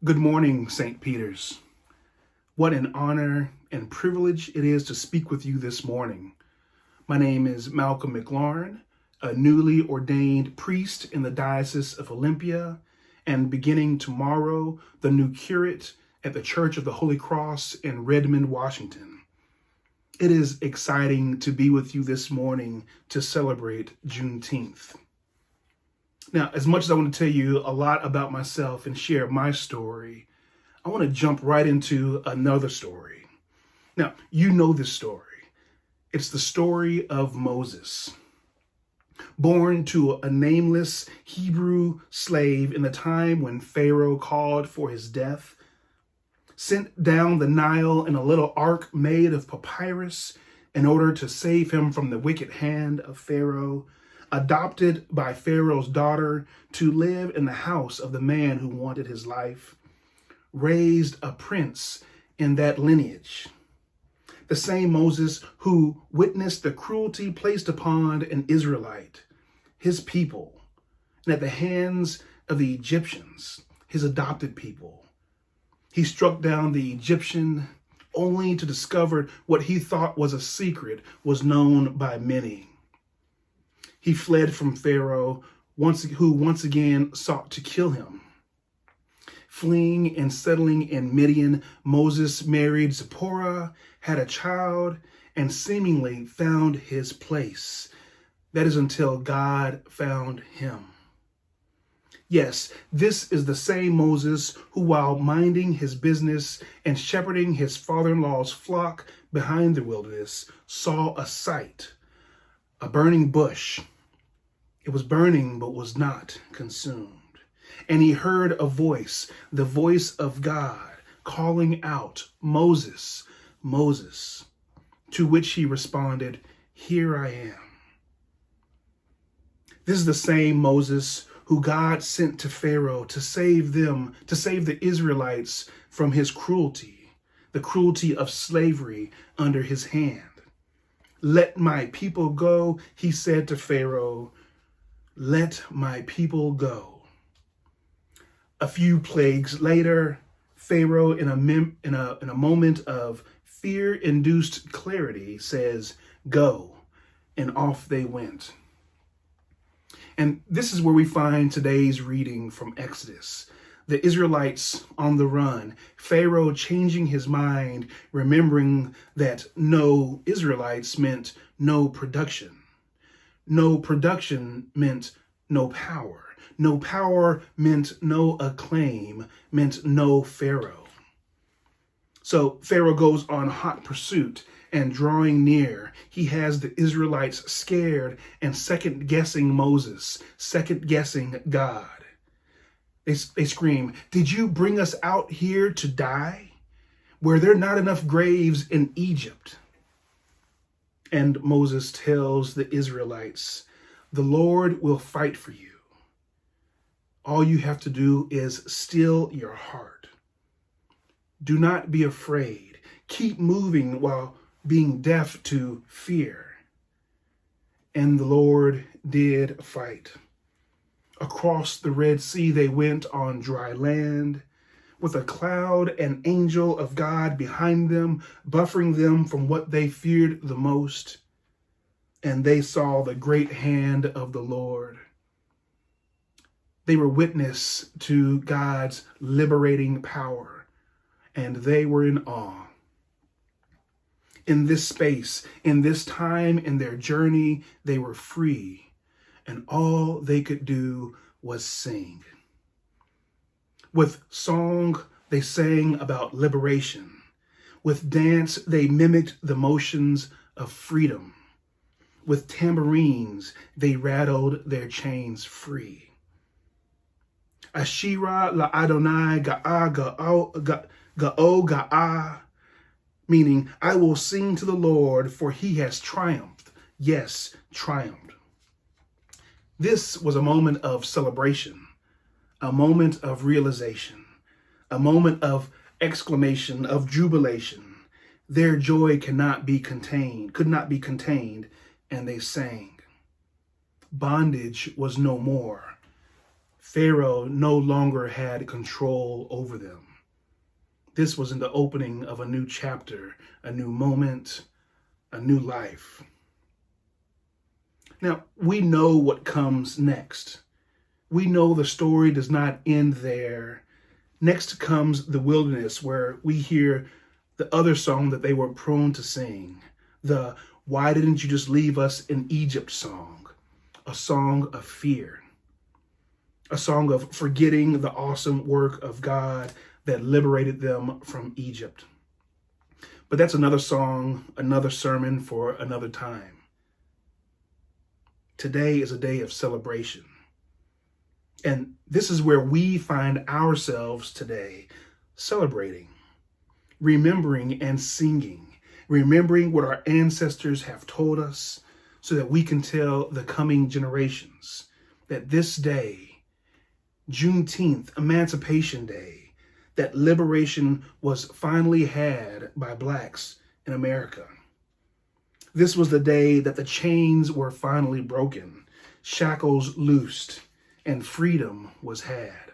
Good morning, St. Peter's. What an honor and privilege it is to speak with you this morning. My name is Malcolm McLaurin, a newly ordained priest in the Diocese of Olympia, and beginning tomorrow, the new curate at the Church of the Holy Cross in Redmond, Washington. It is exciting to be with you this morning to celebrate Juneteenth. Now, as much as I want to tell you a lot about myself and share my story, I want to jump right into another story. Now, you know this story. It's the story of Moses. Born to a nameless Hebrew slave in the time when Pharaoh called for his death, sent down the Nile in a little ark made of papyrus in order to save him from the wicked hand of Pharaoh, adopted by Pharaoh's daughter to live in the house of the man who wanted his life, raised a prince in that lineage. The same Moses who witnessed the cruelty placed upon an Israelite, his people, and at the hands of the Egyptians, his adopted people. He struck down the Egyptian only to discover what he thought was a secret was known by many. He fled from Pharaoh, who once again sought to kill him. Fleeing and settling in Midian, Moses married Zipporah, had a child, and seemingly found his place. That is until God found him. Yes, this is the same Moses who, while minding his business and shepherding his father-in-law's flock behind the wilderness, saw a sight, a burning bush. It was burning, but was not consumed. And he heard a voice, the voice of God, calling out, "Moses, Moses," to which he responded, "Here I am." This is the same Moses who God sent to Pharaoh to save the Israelites from his cruelty, the cruelty of slavery under his hand. "Let my people go," he said to Pharaoh. "Let my people go." A few plagues later, Pharaoh, in a moment of fear-induced clarity, says, "Go," and off they went. And this is where we find today's reading from Exodus. The Israelites on the run, Pharaoh changing his mind, remembering that no Israelites meant no production. No production meant no power. No power meant no acclaim, meant no Pharaoh. So Pharaoh goes on hot pursuit, and drawing near, he has the Israelites scared and second-guessing Moses, second-guessing God. They scream, "Did you bring us out here to die? Were there not enough graves in Egypt?" And Moses tells the Israelites, "The Lord will fight for you. All you have to do is still your heart. Do not be afraid. Keep moving while being deaf to fear." And the Lord did fight. Across the Red Sea they went on dry land, with a cloud and angel of God behind them, buffering them from what they feared the most. And they saw the great hand of the Lord. They were witness to God's liberating power, and they were in awe. In this space, in this time in their journey, they were free, and all they could do was sing. With song, they sang about liberation. With dance, they mimicked the motions of freedom. With tambourines, they rattled their chains free. Ashira la Adonai ga'a, meaning, "I will sing to the Lord, for he has triumphed." Yes, triumphed. This was a moment of celebration, a moment of realization, a moment of exclamation, of jubilation. Their joy could not be contained, and they sang. Bondage was no more. Pharaoh no longer had control over them. This was in the opening of a new chapter, a new moment, a new life. Now, we know what comes next. We know the story does not end there. Next comes the wilderness, where we hear the other song that they were prone to sing, the "Why didn't you just leave us in Egypt" song, a song of fear, a song of forgetting the awesome work of God that liberated them from Egypt. But that's another song, another sermon for another time. Today is a day of celebration. And this is where we find ourselves today, celebrating, remembering and singing, remembering what our ancestors have told us so that we can tell the coming generations that this day, Juneteenth, Emancipation Day, that liberation was finally had by Blacks in America. This was the day that the chains were finally broken, shackles loosed, and freedom was had.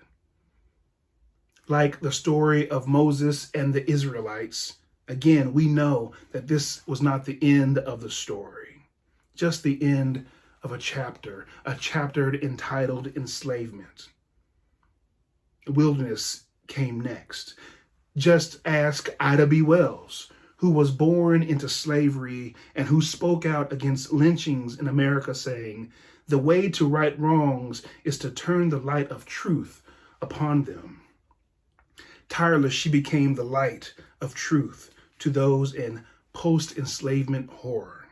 Like the story of Moses and the Israelites, again, we know that this was not the end of the story, just the end of a chapter entitled Enslavement. Wilderness came next. Just ask Ida B. Wells, who was born into slavery and who spoke out against lynchings in America, saying, "The way to right wrongs is to turn the light of truth upon them." Tireless, she became the light of truth to those in post-enslavement horror.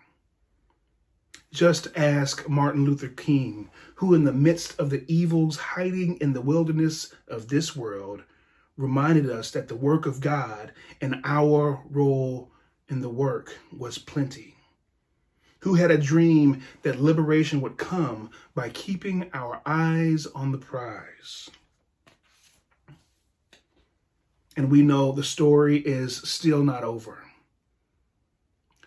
Just ask Martin Luther King, who in the midst of the evils hiding in the wilderness of this world, reminded us that the work of God and our role in the work was plenty. Who had a dream that liberation would come by keeping our eyes on the prize. And we know the story is still not over.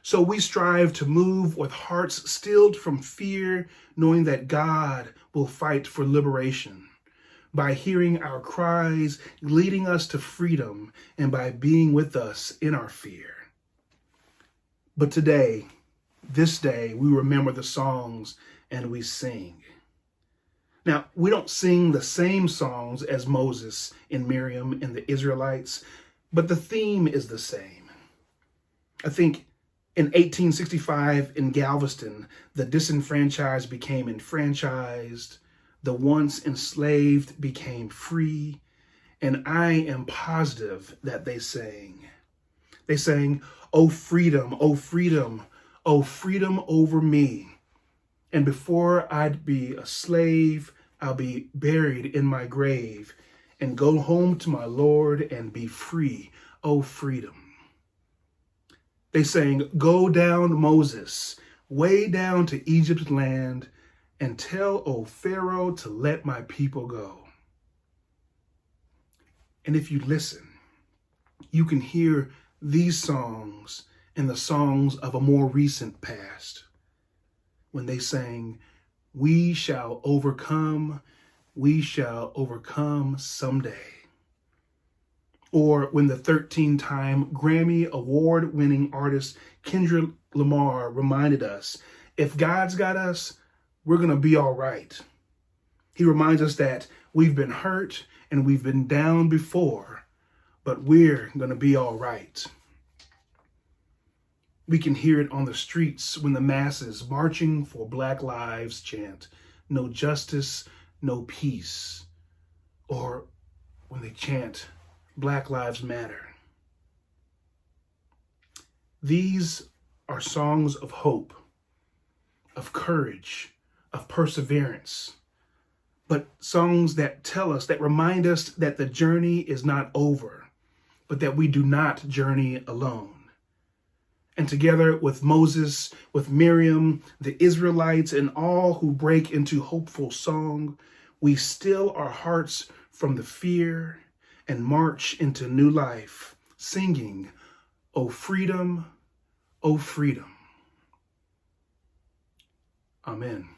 So we strive to move with hearts stilled from fear, knowing that God will fight for liberation, by hearing our cries, leading us to freedom, and by being with us in our fear. But today, this day, we remember the songs and we sing. Now, we don't sing the same songs as Moses and Miriam and the Israelites, but the theme is the same. I think in 1865 in Galveston, the disenfranchised became enfranchised, the once enslaved became free, and I am positive that they sang. They sang, "Oh freedom, oh freedom, oh freedom over me. And before I'd be a slave, I'll be buried in my grave and go home to my Lord and be free, oh freedom." They sang, "Go down, Moses, way down to Egypt's land, and tell, O Pharaoh, to let my people go." And if you listen, you can hear these songs in the songs of a more recent past, when they sang, we shall overcome someday. Or when the 13-time Grammy award-winning artist Kendrick Lamar reminded us, if God's got us, we're going to be all right. He reminds us that we've been hurt and we've been down before, but we're going to be all right. We can hear it on the streets when the masses marching for Black lives chant, "No justice, no peace," or when they chant, "Black Lives Matter." These are songs of hope, of courage, of perseverance, but songs that tell us, that remind us that the journey is not over, but that we do not journey alone. And together with Moses, with Miriam, the Israelites, and all who break into hopeful song, we still our hearts from the fear and march into new life, singing, "O freedom, O freedom." Amen.